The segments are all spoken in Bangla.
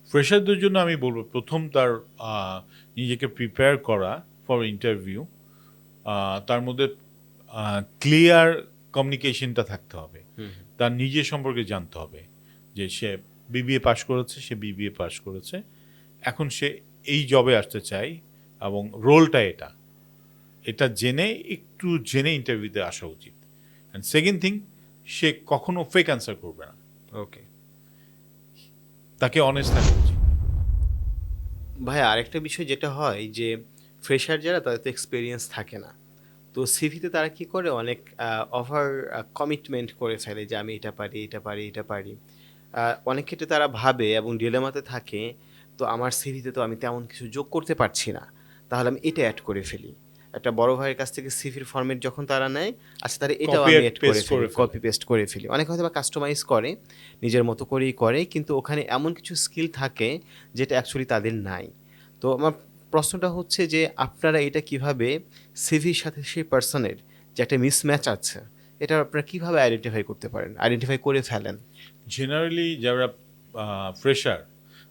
ফ্রেশারদের জন্য আমি বলবো প্রথম তার নিজেকে প্রিপেয়ার করা ফর ইন্টারভিউ। তার মধ্যে ক্লিয়ার কমিউনিকেশনটা থাকতে হবে। তার নিজের সম্পর্কে জানতে হবে যে সে বিবিএ পাশ করেছে, সে বিবিএ পাশ করেছে, এখন সে এই জবে আসতে চায় এবং রোলটা এটা এটা জেনে ইন্টারভিউতে আসা উচিত। অ্যান্ড সেকেন্ড থিং, সে কখনো ফেক অ্যান্সার করবে না, ওকে তাকে অনেস্ট থাকা উচিত। ভাই, আরেকটা বিষয় যেটা হয় যে ফ্রেশার যারা তাদের তো এক্সপিরিয়েন্স থাকে না, তো সিভিতে তারা কি করে অনেক ওভার কমিটমেন্ট করে ফেলে যে আমি এটা পারি এটা পারি এটা পারি। অনেক ক্ষেত্রে তারা ভাবে এবং ডিলেমাতে থাকে, তো আমার সিভিতে তো আমি তেমন কিছু যোগ করতে পারছি না, তাহলে আমি এটা অ্যাড করে ফেলি। একটা বড় ভাইয়ের কাছ থেকে সিভির ফরম্যাট যখন তারা নেয়, আচ্ছা তাহলে এটাও কপি আমি অ্যান্ড অ্যাড করে পেস্ট ফেলি, করে ফেলে। কপি পেস্ট করে ফেলি। অনেকে হয়তো বা কাস্টমাইজ করে, নিজের মতো করেই করে, কিন্তু ওখানে এমন কিছু স্কিল থাকে যেটা অ্যাকচুয়ালি তাদের নাই। তো আমার প্রশ্নটা হচ্ছে যে আপনারা এটা কিভাবে সিভির সাথে সেই পার্সনের যে একটা মিসম্যাচ আছে, এটা আপনারা কিভাবে আইডেন্টিফাই করতে পারেন, আইডেন্টিফাই করে ফেলেন? জেনারেলি যারা ফ্রেশার,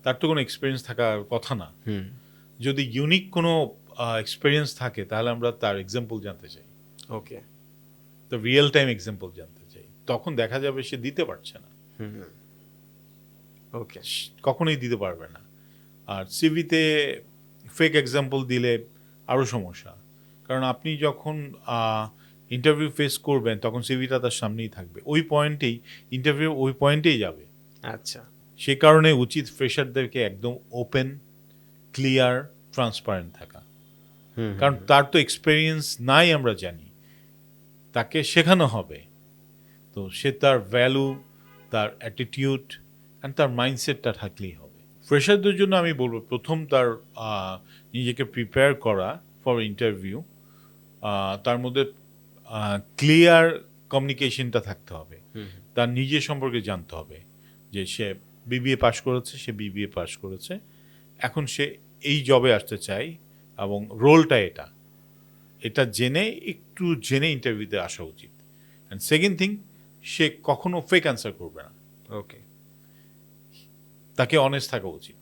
তার তো কোনো এক্সপিরিয়েন্স থাকার কথা না। হুম। যদি ইউনিক কোনো এক্সপিরিয়েন্স থাকে তাহলে আমরা তার এক্সাম্পল জানতে চাই, ওকে। তো রিয়েল টাইম এক্সাম্পল জানতে চাই। তখন দেখা যাবে সে দিতে পারছে না, হুম। ওকে। কখনোই দিতে পারবে না। আর সিভিতে ফেক এক্সাম্পল দিলে আরও সমস্যা, কারণ আপনি যখন ইন্টারভিউ ফেস করবেন তখন সিভিটা তার সামনেই থাকবে, ওই পয়েন্টেই যাবে। আচ্ছা। সে কারণে উচিত ফ্রেশারদেরকে একদম ওপেন, ক্লিয়ার, ট্রান্সপারেন্ট থাকা। হুম হুম কারণ তার তো এক্সপেরিয়েন্স নাই, আমরা জানি, তাকে শেখানো হবে। তো সে তার ভ্যালু, তার অ্যাটিটিউড অ্যান্ড তার মাইন্ডসেটটা থাকলেই হবে। ফ্রেশারদের জন্য আমি বলবো প্রথম তার নিজেকে প্রিপেয়ার করা ফর ইন্টারভিউ। তার মধ্যে ক্লিয়ার কমিউনিকেশনটা থাকতে হবে। হুম। তার নিজের সম্পর্কে জানতে হবে যে সে বিবিএ পাশ করেছে, সে বিবিএ পাশ করেছে, এখন সে এই জবে আসতে চায় এবং রোলটা এটা এটা জেনে ইন্টারভিউতে আসা উচিত। অ্যান্ড সেকেন্ড থিং, সে কখনো ফেক অ্যান্সার করবে না, ওকে। তাকে অনেস্ট থাকা উচিত।